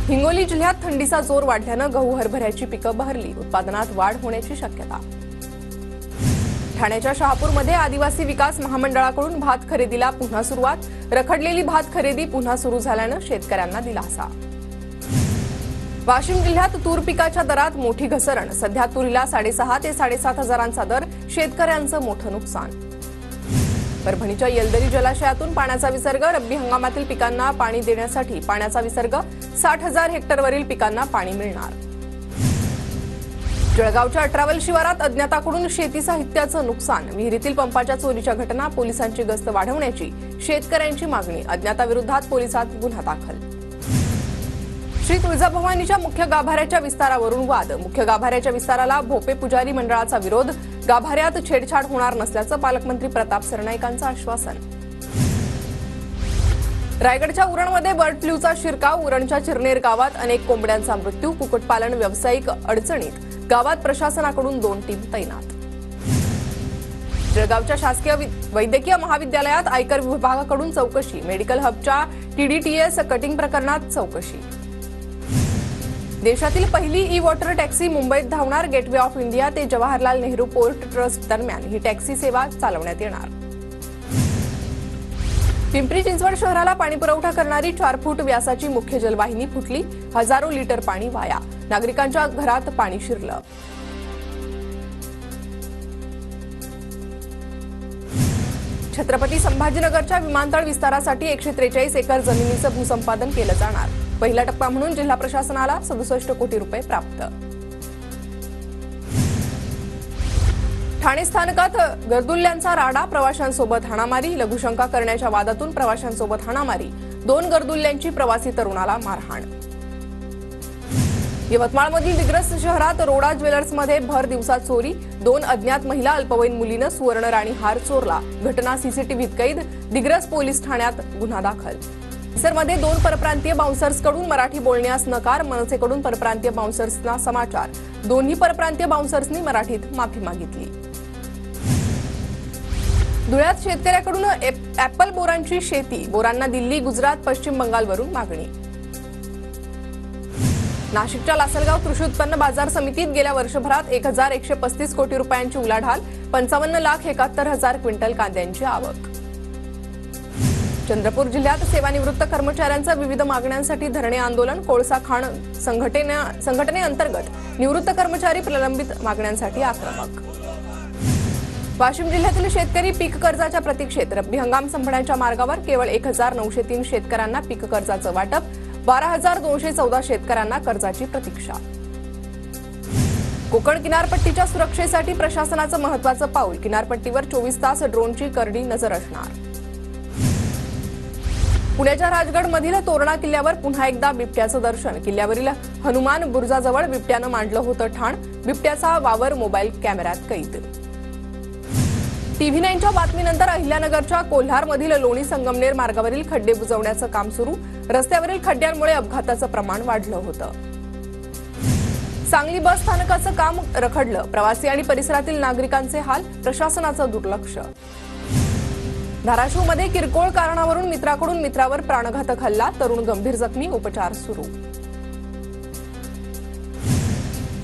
हिंगोली जिल्ह्यात थंडीचा जोर वाढल्याने गहू हरभऱ्याची पिकं बहरली, उत्पादनात वाढ होण्याची शक्यता। ठाण्याच्या शहापूरमध्ये आदिवासी विकास महामंडळाकडून भात खरेदीला पुन्हा सुरुवात, रखडलेली भात खरेदी पुन्हा सुरू झाल्याने शेतकऱ्यांना दिलासा। वाशिम जिल्ह्यात तूर पिकाच्या दरात मोठी घसरण, सध्या तुरीला 6.5 ते 7.5 हजारांचा दर, शेतकऱ्यांचं मोठं नुकसान। परभणीच्या येलदरी जलाशयातून पाण्याचा विसर्ग, रब्बी हंगामातील पिकांना पाणी देण्यासाठी पाण्याचा विसर्ग, 60,000 हेक्टरवरील पिकांना पाणी मिळणार। जळगावच्या अठरावल शिवारात अज्ञाताकडून शेती साहित्याचं नुकसान, विहिरीतील पंपाच्या चोरीच्या घटना, पोलिसांची गस्त वाढवण्याची शेतकऱ्यांची मागणी, अज्ञाताविरोधात पोलिसात गुन्हा दाखल। श्री तुळजाभवानीच्या मुख्य गाभाऱ्याच्या विस्तारावरून वाद, मुख्य गाभाऱ्याच्या विस्ताराला भोपे पुजारी मंडळाचा विरोध, गाभाऱ्यात छेडछाड होणार नसल्याचं पालकमंत्री प्रताप सरनाईकांचं आश्वासन। रायगडच्या उरणमध्ये बर्ड फ्लूचा शिरकाव, उरणच्या चिरनेर गावात अनेक कोंबड्यांचा मृत्यू, कुक्कुटपालन व्यावसायिक अडचणीत, गावात प्रशासनाकडून 2 टीम तैनात। जळगावच्या शासकीय वैद्यकीय महाविद्यालयात आयकर विभागाकडून चौकशी, मेडिकल हबच्या TDTS कटिंग प्रकरणात चौकशी। देशातील पहिली ई-वॉटर टॅक्सी मुंबईत धावणार, गेटवे ऑफ इंडिया ते जवाहरलाल नेहरू पोर्ट ट्रस्ट दरम्यान ही टॅक्सी सेवा चालवण्यात येणार। पिंपरी चिंचवड शहराला पाणीपुरवठा करणारी 4 फूट व्यासाची मुख्य जलवाहिनी फुटली, हजारो लिटर पाणी वाया, नागरिकांच्या घरात पाणी शिरलं। छत्रपती संभाजीनगरच्या विमानतळ विस्तारासाठी 143 एकर जमिनीचं भूसंपादन केलं जाणार, पहिला टप्पा म्हणून जिल्हा प्रशासनाला 67 कोटी रुपये प्राप्त। ठाणे स्थानकात गर्दुल्ल्यांचा राडा, प्रवाशांसोबत हाणामारी, लघुशंका करण्याच्या वादातून प्रवाशांसोबत हाणामारी, 2 गर्दुल्ल्यांची प्रवासी तरुणाला मारहाण। यवतमाळमधील दिग्रस शहरात रोडा ज्वेलर्समध्ये भर दिवसा चोरी, 2 अज्ञात महिला अल्पवयीन मुलीनं सुवर्ण राणी हार चोरला, घटना सीसीटीव्हीत कैद, दिग्रस पोलीस ठाण्यात गुन्हा दाखल। मध्ये 2 परप्रांतीय बाउन्सर्सकडून मराठी बोलण्यास नकार, मनसेकडून परप्रांतीय बाउन्सर्सना समाचार, दोन्ही परप्रांतीय बाउन्सर्सनी मराठीत माफी मागितली। धुळ्यात शेतकऱ्याकडून ॲपल बोरांची शेती, बोरांना दिल्ली, गुजरात, पश्चिम बंगालवरून मागणी। नाशिकच्या लासलगाव कृषी उत्पन्न बाजार समितीत गेल्या वर्षभरात 1135 कोटी रुपयांची उलाढाल, 55,71,000 क्विंटल कांद्यांची आवक। चंद्रपूर जिल्ह्यात सेवानिवृत्त कर्मचाऱ्यांचं विविध मागण्यांसाठी धरणे आंदोलन, कोळसा खाण संघटनेअंतर्गत निवृत्त कर्मचारी प्रलंबित मागण्यांसाठी आक्रमक। वाशिम जिल्ह्यातील शेतकरी पीक कर्जाच्या प्रतीक्षेत, रब्बी हंगाम संपण्याच्या मार्गावर, केवळ 1903 शेतकऱ्यांना पीक कर्जाचं वाटप, 12,214 शेतकऱ्यांना कर्जाची प्रतीक्षा। कोकण किनारपट्टीच्या सुरक्षेसाठी प्रशासनाचं महत्त्वाचं पाऊल, किनारपट्टीवर 24 तास ड्रोनची करडी नजर असणार। पुण्याच्या राजगडमधील तोरणा किल्ल्यावर पुन्हा एकदा बिबट्याचं दर्शन, किल्ल्यावरील हनुमान बुरुजाजवळ बिबट्यानं मांडलं होतं ठाण, बिबट्याचा वावर मोबाईल कॅमेऱ्यात कैद। TV9च्या बातमीनंतर अहिल्यानगरच्या कोल्हारमधील लोणी संगमनेर मार्गावरील खड्डे बुजवण्याचं काम सुरू, रस्त्यावरील खड्ड्यांमुळे अपघाताचं प्रमाण वाढलं होतं। सांगली बस स्थानकाचं काम रखडलं, प्रवासी आणि परिसरातील नागरिकांचे हाल, प्रशासनाचं दुर्लक्ष। धाराशिवमध्ये किरकोळ कारणावरून मित्राकडून मित्रावर प्राणघातक हल्ला, तरुण गंभीर जखमी, उपचार सुरू।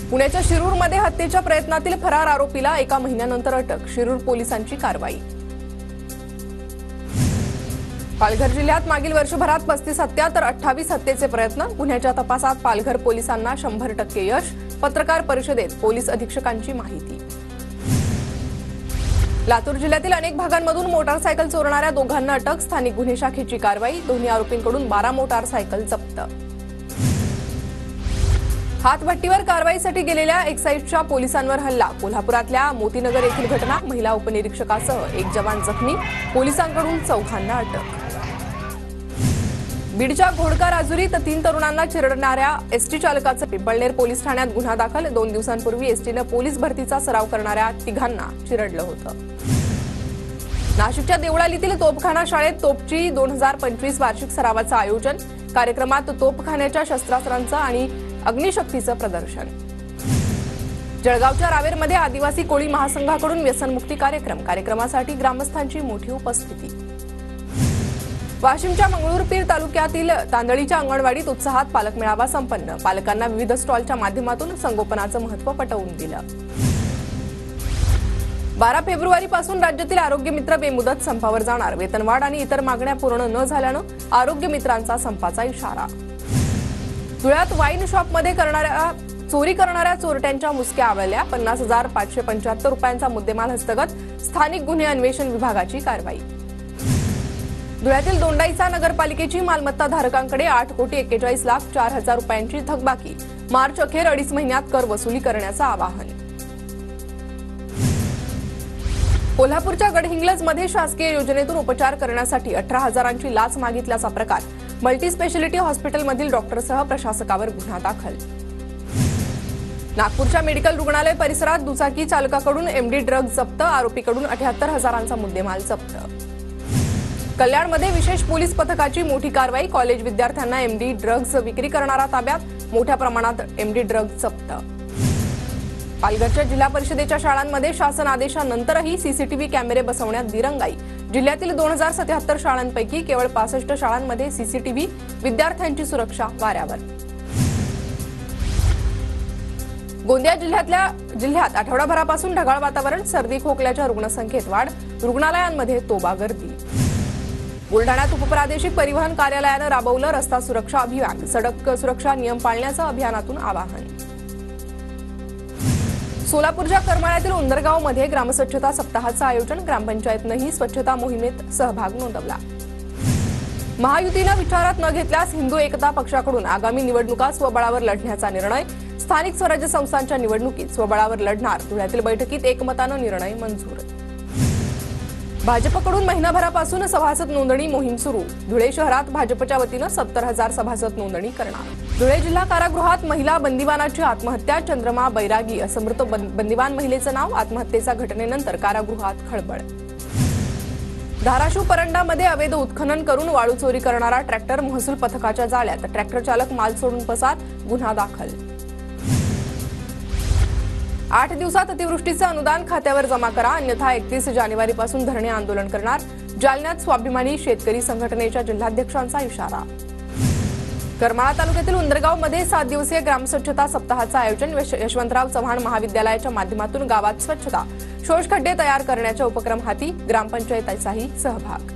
पुण्याच्या शिरूरमध्ये हत्येच्या प्रयत्नातील फरार आरोपीला 1 महिन्यानंतर अटक, शिरूर पोलिसांची कारवाई। पालघर जिल्ह्यात मागील वर्षभरात 35 हत्या तर 28 हत्येचे प्रयत्न, गुन्ह्याच्या तपासात पालघर पोलिसांना 100% यश, पत्रकार परिषदेत पोलीस अधीक्षकांची माहिती। लातूर जिल्ह्यातील अनेक भागांमधून मोटारसायकल चोरणाऱ्या 2घांना अटक, स्थानिक गुन्हे शाखेची कारवाई, दोन्ही आरोपींकडून 12 मोटारसायकल जप्त। हातभट्टीवर कारवाईसाठी गेलेल्या एक्साईजच्या पोलिसांवर हल्ला, कोल्हापुरातल्या मोतीनगर येथील घटना, महिला उपनिरीक्षकासह 1 जवान जखमी, पोलिसांकडून 4घांना अटक। बीडच्या घोडका राजुरीत 3 तरुणांना चिरडणाऱ्या एसटी चालकाचं पिंपळनेर पोलीस ठाण्यात गुन्हा दाखल, 2 दिवसांपूर्वी एसटीनं पोलीस भरतीचा सराव करणाऱ्या 3घांना चिरडलं होतं। नाशिकच्या देवळालीतील तोपखाना शाळेत तोपची 2025 वार्षिक सरावाचं आयोजन, कार्यक्रमात तोपखान्याच्या शस्त्रास्त्रांचं आणि अग्निशक्तीचं प्रदर्शन। जळगावच्या रावेरमध्ये आदिवासी कोळी महासंघाकडून व्यसनमुक्ती कार्यक्रम, कार्यक्रमासाठी ग्रामस्थांची मोठी उपस्थिती। वाशिमच्या मंगरुळपीर तालुक्यातील तांदळीच्या अंगणवाडीत उत्साहात पालक मेळावा संपन्न। पालकांना विविध स्टॉलच्या माध्यमातून संगोपनाचं महत्त्व पटवून दिलं। 12 फेब्रुवारीपासून राज्यातील आरोग्य मित्र बेमुदत संपावर जाणार। वेतनवाढ आणि इतर मागण्या पूर्ण न झाल्यानं आरोग्य मित्रांचा संपाचा इशारा। धुळ्यात वाईन शॉपमध्ये चोरी करणाऱ्या चोरट्यांच्या मुसक्या आवळल्या। 50,575 रुपयांचा मुद्देमाल हस्तगत। स्थानिक गुन्हे अन्वेषण विभागाची कारवाई। धुळ्यातील दोंडाईचा नगरपालिकेची मालमत्ता धारकांकडे 8,41,04,000 रुपयांची थकबाकी। मार्च अखेर 2.5 महिन्यात कर वसुली करण्याचं आवाहन। कोल्हापूरच्या गडहिंग्लजमध्ये शासकीय योजनेतून उपचार करण्यासाठी 18,000ची लाच मागितल्याचा प्रकार। मल्टी स्पेशालिटी हॉस्पिटलमधील डॉक्टरसह प्रशासकावर गुन्हा दाखल। नागपूरच्या मेडिकल रुग्णालय परिसरात दुचाकी चालकाकडून एमडी ड्रग्ज जप्त। आरोपीकडून 78,000चा मुद्देमाल जप्त। कल्याणमध्ये विशेष पोलीस पथकाची मोठी कारवाई। कॉलेज विद्यार्थ्यांना एमडी ड्रग्ज विक्री करणारा ताब्यात। मोठ्या प्रमाणात एमडी ड्रग्ज जप्त। पालघरच्या जिल्हा परिषदेच्या शाळांमध्ये शासन आदेशानंतरही सीसीटीव्ही कॅमेरे बसवण्यात दिरंगाई। जिल्ह्यातील 2077 शाळांपैकी केवळ 65 शाळांमध्ये सीसीटीव्ही। विद्यार्थ्यांची सुरक्षा वाऱ्यावर। गोंदिया जिल्ह्यात आठवडाभरापासून ढगाळ वातावरण। सर्दी खोकल्याच्या रुग्णसंख्येत वाढ। रुग्णालयांमध्ये तोबा गर्दी। बुलढाण्यात उपप्रादेशिक परिवहन कार्यालयानं राबवलं रस्ता सुरक्षा अभियान। सडक सुरक्षा नियम पाळण्याचं अभियानातून आवाहन। सोलापूरच्या करमाळ्यातील उंदरगावमध्ये ग्रामस्वच्छता सप्ताहाचं आयोजन। ग्रामपंचायतनंही स्वच्छता मोहिमेत सहभाग नोंदवला। महायुतीनं विचारात न घेतल्यास हिंदू एकता पक्षाकडून आगामी निवडणुका स्वबळावर लढण्याचा निर्णय। स्थानिक स्वराज्य संस्थांच्या निवडणुकीत स्वबळावर लढणार। धुळ्यातील बैठकीत एकमतानं निर्णय मंजूर। भाजपकडून महिनाभरापासून सभासद नोंदणी मोहीम सुरू। धुळे शहरात भाजपच्या वतीनं 70,000 सभासद नोंदणी करणार। धुळे जिल्हा कारागृहात महिला बंदिवानाची आत्महत्या। चंद्रमा बैरागी असं मृत बंदिवान महिलेचं नाव। आत्महत्येच्या घटनेनंतर कारागृहात खळबळ। धाराशिव परंडामध्ये अवैध उत्खनन करून वाळू चोरी करणारा ट्रॅक्टर महसूल पथकाच्या जाळ्यात। ट्रॅक्टर चालक माल सोडून पसार। गुन्हा दाखल। 8 दिवसात अतिवृष्टीचं अनुदान खात्यावर जमा करा, अन्यथा 31 जानेवारीपासून धरणे आंदोलन करणार। जालन्यात स्वाभिमानी शेतकरी संघटनेच्या जिल्हाध्यक्षांचा इशारा। करमाळा तालुक्यातील उंदरगावमध्ये 7 दिवसीय ग्रामस्वच्छता सप्ताहाचं आयोजन। यशवंतराव चव्हाण महाविद्यालयाच्या माध्यमातून गावात स्वच्छता शोषखड्डे तयार करण्याचा उपक्रम हाती। ग्रामपंचायतीचाही सहभाग।